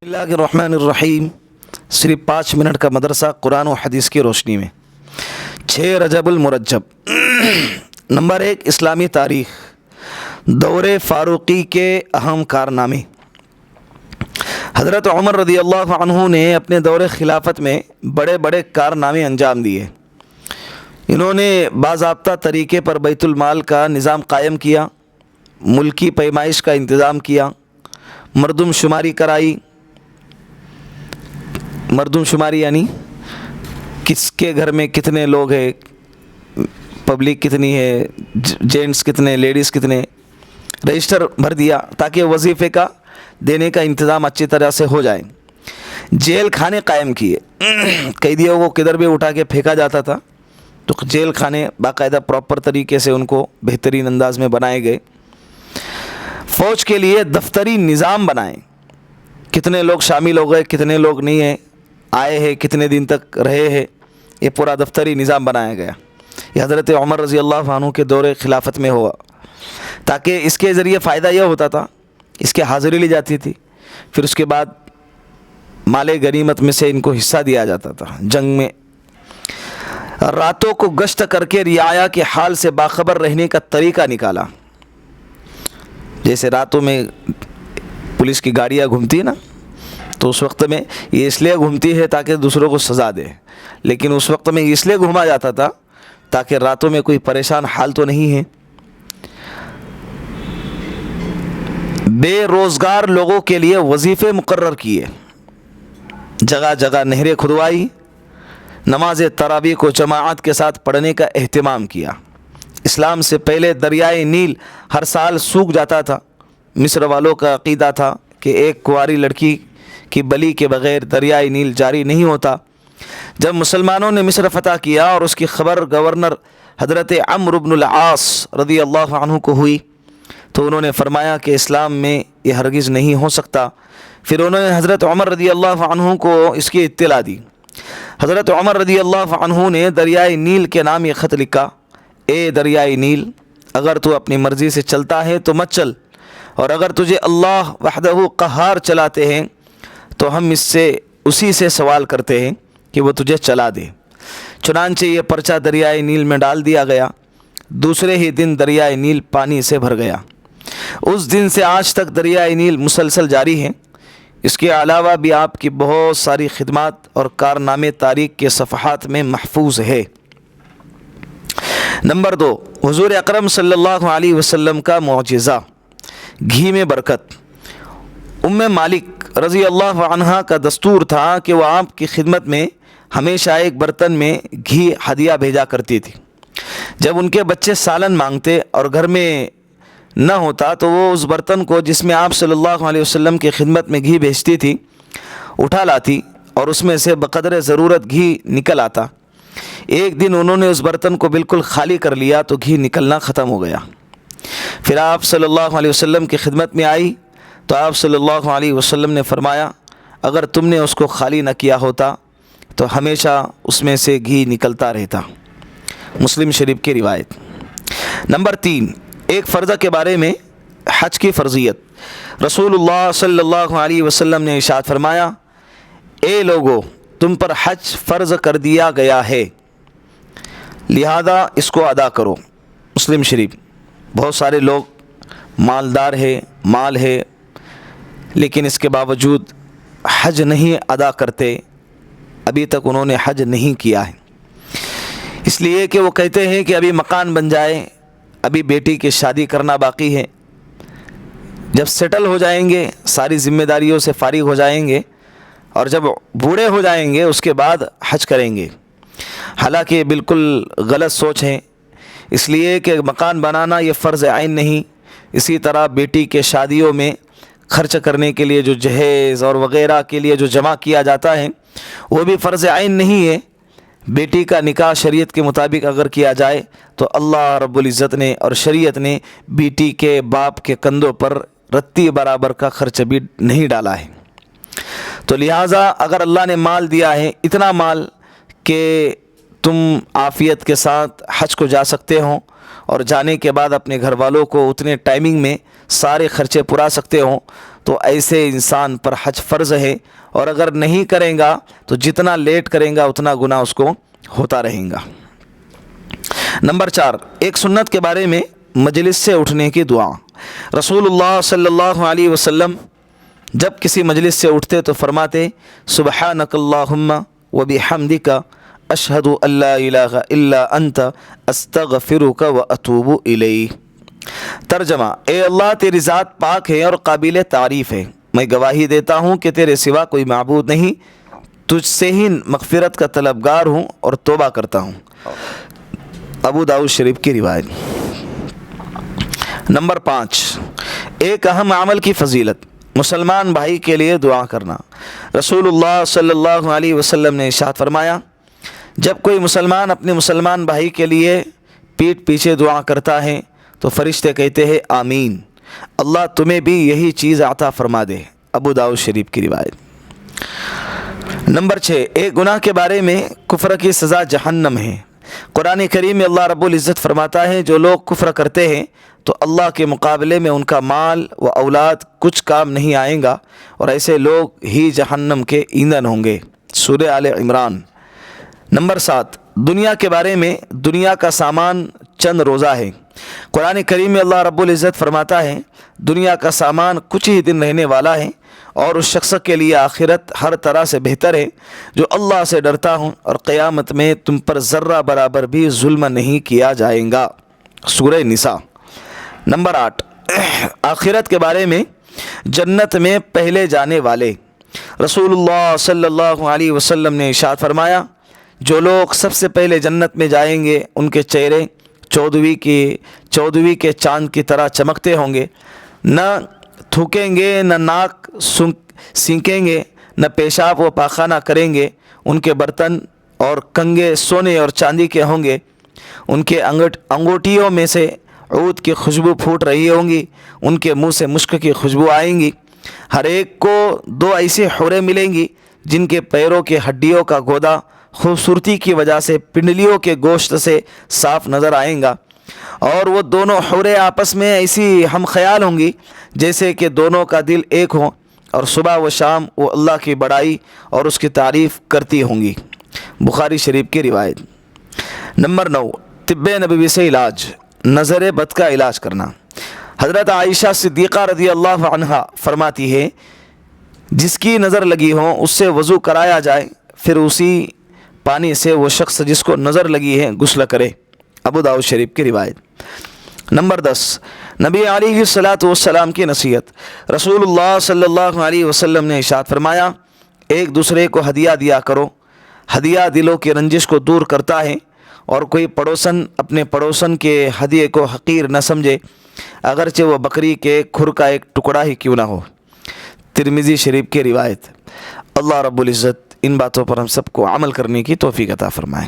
बिस्मिल्लाहिर्रहमानिर्रहीम। सिर्फ 5 मिनट का मदरसा कुरान और हदीस की रोशनी में। 6 रजबुल मुरज्जब। नंबर 1, इस्लामी तारीख़। दौरे फ़ारूक़ी के अहम कारनामे। हज़रत उमर रज़ी अल्लाह अन्हु ने अपने दौरे खिलाफत में बड़े बड़े कारनामे अंजाम दिए। इन्होंने बाज़ाब्ता तरीक़े पर बैतुल माल का निज़ाम कायम किया, मुल्की पैमाइश का इंतज़ाम किया, मरदमशुमारी कराई। मरदमशुमारी यानी किसके घर में कितने लोग हैं, पब्लिक कितनी है, जेंट्स कितने, लेडीज़ कितने, रजिस्टर भर दिया ताकि वजीफ़े का देने का इंतज़ाम अच्छी तरह से हो जाए। जेल खाने कायम किए। कैदियों को किधर भी उठा के फेंका जाता था, तो जेल खाने बाकायदा प्रॉपर तरीके से उनको बेहतरीन अंदाज में बनाए गए। फ़ौज के लिए दफ्तरी निज़ाम बनाए, कितने लोग शामिल हो गए, कितने लोग नहीं हैं, आए हैं, कितने दिन तक रहे हैं, ये पूरा दफ्तरी निज़ाम बनाया गया। ये हज़रत उमर रज़ी अल्लाह अन्हु के दौरे खिलाफत में हुआ, ताकि इसके ज़रिए फ़ायदा यह होता था, इसके हाज़िरी ली जाती थी, फिर उसके बाद माले गनीमत में से इनको हिस्सा दिया जाता था। जंग में रातों को गश्त करके रियाया के हाल से बाखबर रहने का तरीक़ा निकाला। जैसे रातों में पुलिस की गाड़ियाँ घूमती है ना, तो उस वक्त में ये इसलिए घूमती है ताकि दूसरों को सज़ा दे, लेकिन उस वक्त में इसलिए घूमा जाता था ताकि रातों में कोई परेशान हाल तो नहीं है। बेरोज़गार लोगों के लिए वजीफ़े मुकर्रर किए, जगह जगह नहरें खुदवाई, नमाज तरावी को जमाअत के साथ पढ़ने का एहतिमाम किया। इस्लाम से पहले दरियाए नील हर साल सूख जाता था। मिस्र वालों का अक़ीदा था कि एक कुंवारी लड़की की बलि के बग़ैर दरियाए नील जारी नहीं होता। जब मुसलमानों ने मिस्र फ़तह किया और उसकी ख़बर गवर्नर हज़रत अम्र इब्नुल आस रज़ी अल्लाह अन्हु को हुई, तो उन्होंने फ़रमाया कि इस्लाम में यह हरगिज़ नहीं हो सकता। फिर उन्होंने हज़रत उमर रज़ी अल्लाह अन्हु को इसकी इत्तला दी। हज़रत उमर रज़ी अल्लाह अन्हु ने दरियाए नील के नाम ये ख़त लिखा, ए दरियाए नील, अगर तू अपनी मर्ज़ी से चलता है तो मत चल, और अगर तुझे अल्लाह वहदहू क़हार चलाते हैं तो हम उसी से सवाल करते हैं कि वो तुझे चला दे। चुनांचे ये पर्चा दरियाए नील में डाल दिया गया। दूसरे ही दिन दरियाए नील पानी से भर गया। उस दिन से आज तक दरियाए नील मुसलसल जारी है। इसके अलावा भी आपकी बहुत सारी खिदमात और कारनामे तारीख़ के सफ़हात में महफूज है। नंबर 2, हुज़ूर अकरम सल्लल्लाहु अलैहि वसल्लम का मुअजिज़ा, घी में बरकत। उम्मे मालिक रज़ी अल्लाह अन्हा का दस्तूर था कि वह आपकी खिदमत में हमेशा एक बर्तन में घी हदिया भेजा करती थी। जब उनके बच्चे सालन मांगते और घर में न होता तो वो उस बर्तन को जिसमें आप सल्लल्लाहु अलैहि वसल्लम की खिदमत में घी भेजती थी उठा लाती और उसमें से बक़दर ज़रूरत घी निकल आता। एक दिन उन्होंने उस बर्तन को बिल्कुल खाली कर लिया तो घी निकलना ख़त्म हो गया। फिर आप सल्लल्लाहु अलैहि वसल्लम की खिदमत में आई तो आप सल्लल्लाहु अलैहि वसल्लम ने फ़रमाया, अगर तुमने उसको खाली न किया होता तो हमेशा उसमें से घी निकलता रहता। मुस्लिम शरीफ की रिवायत। नंबर 3, एक फ़र्ज़ के बारे में, हज की फ़र्ज़ियत। रसूलुल्लाह सल्लल्लाहु अलैहि वसल्लम ने इरशाद फरमाया, ए लोगो, तुम पर हज फ़र्ज़ कर दिया गया है, लिहाजा इसको अदा करो। मुस्लिम शरीफ। बहुत सारे लोग मालदार है, माल है, लेकिन इसके बावजूद हज नहीं अदा करते। अभी तक उन्होंने हज नहीं किया है, इसलिए कि वो कहते हैं कि अभी मकान बन जाए, अभी बेटी की शादी करना बाकी है, जब सेटल हो जाएंगे, सारी ज़िम्मेदारियों से फ़ारिग हो जाएंगे और जब बूढ़े हो जाएंगे उसके बाद हज करेंगे। हालांकि ये बिल्कुल गलत सोच है, इसलिए कि मकान बनाना ये फ़र्ज़ आइन नहीं। इसी तरह बेटी के शादियों में खर्च करने के लिए जो जहेज़ और वग़ैरह के लिए जो जमा किया जाता है वो भी फ़र्ज़ आइन नहीं है। बेटी का निकाह शरीयत के मुताबिक अगर किया जाए तो अल्लाह रब्बुल इज़्ज़त ने और शरीयत ने बेटी के बाप के कंधों पर रत्ती बराबर का खर्च भी नहीं डाला है। तो लिहाजा अगर अल्लाह ने माल दिया है, इतना माल कि तुम आफ़ियत के साथ हज को जा सकते हो اور جانے کے بعد اپنے گھر والوں کو اتنے ٹائمنگ میں سارے خرچے پورا سکتے ہوں تو ایسے انسان پر حج فرض ہے، اور اگر نہیں کریں گا تو جتنا لیٹ کریں گا اتنا گناہ اس کو ہوتا رہیں گا۔ نمبر 4، ایک سنت کے بارے میں مجلس سے اٹھنے کی دعا۔ رسول اللہ صلی اللہ علیہ وسلم جب کسی مجلس سے اٹھتے تو فرماتے سبحانک اللہم وبحمدک اشہد ان لا الہ الا انت استغفرک واتوب الیک۔ ترجمہ: اے اللہ، تیری ذات پاک ہے اور قابل تعریف ہے، میں گواہی دیتا ہوں کہ تیرے سوا کوئی معبود نہیں، تجھ سے ہی مغفرت کا طلبگار ہوں اور توبہ کرتا ہوں۔ ابو داؤد شریف کی روایت۔ نمبر 5، ایک اہم عمل کی فضیلت، مسلمان بھائی کے لیے دعا کرنا۔ رسول اللہ صلی اللہ علیہ وسلم نے ارشاد فرمایا، جب کوئی مسلمان اپنے مسلمان بھائی کے لیے پیٹھ پیچھے دعا کرتا ہے تو فرشتے کہتے ہیں آمین، اللہ تمہیں بھی یہی چیز عطا فرما دے۔ ابو داؤد شریف کی روایت۔ نمبر 6، ایک گناہ کے بارے میں کفر کی سزا جہنم ہے۔ قرآن کریم میں اللہ رب العزت فرماتا ہے جو لوگ کفر کرتے ہیں تو اللہ کے مقابلے میں ان کا مال و اولاد کچھ کام نہیں آئیں گا، اور ایسے لوگ ہی جہنم کے ایندھن ہوں گے۔ سورہ آل عمران۔ نمبر 7، دنیا کے بارے میں دنیا کا سامان چند روزہ ہے۔ قرآن کریم میں اللہ رب العزت فرماتا ہے دنیا کا سامان کچھ ہی دن رہنے والا ہے، اور اس شخص کے لیے آخرت ہر طرح سے بہتر ہے جو اللہ سے ڈرتا ہوں، اور قیامت میں تم پر ذرہ برابر بھی ظلم نہیں کیا جائے گا۔ سورہ نساء۔ نمبر 8، آخرت کے بارے میں جنت میں پہلے جانے والے۔ رسول اللہ صلی اللہ علیہ وسلم نے ارشاد فرمایا جو لوگ سب سے پہلے جنت میں جائیں گے ان کے چہرے چودھویں کے چاند کی طرح چمکتے ہوں گے، نہ تھوکیں گے، نہ ناک سینکیں گے، نہ پیشاب و پاخانہ کریں گے، ان کے برتن اور کنگے سونے اور چاندی کے ہوں گے، ان کے انگوٹھیوں میں سے عود کی خوشبو پھوٹ رہی ہوں گی، ان کے منہ سے مشک کی خوشبو آئیں گی۔ ہر ایک کو 2 ایسی حوریں ملیں گی جن کے پیروں کے ہڈیوں کا گودا خوبصورتی کی وجہ سے پنڈلیوں کے گوشت سے صاف نظر آئیں گا، اور وہ دونوں حوریں آپس میں ایسی ہم خیال ہوں گی جیسے کہ دونوں کا دل ایک ہو، اور صبح و شام وہ اللہ کی بڑائی اور اس کی تعریف کرتی ہوں گی۔ بخاری شریف کی روایت۔ نمبر 9، طب نبوی سے علاج، نظر بد کا علاج کرنا۔ حضرت عائشہ صدیقہ رضی اللہ عنہا فرماتی ہے جس کی نظر لگی ہو اس سے وضو کرایا جائے، پھر اسی پانی سے وہ شخص جس کو نظر لگی ہے غسل کرے۔ ابو داؤد شریف کی روایت۔ نمبر 10، نبی علیہ الصلاۃ والسلام کی نصیحت۔ رسول اللہ صلی اللہ علیہ وسلم نے ارشاد فرمایا ایک دوسرے کو ہدیہ دیا کرو، ہدیہ دلوں کی رنجش کو دور کرتا ہے، اور کوئی پڑوسن اپنے پڑوسن کے ہدیے کو حقیر نہ سمجھے، اگرچہ وہ بکری کے کھر کا ایک ٹکڑا ہی کیوں نہ ہو۔ ترمذی شریف کی روایت۔ اللہ رب العزت ان باتوں پر ہم سب کو عمل کرنے کی توفیق عطا فرمائے۔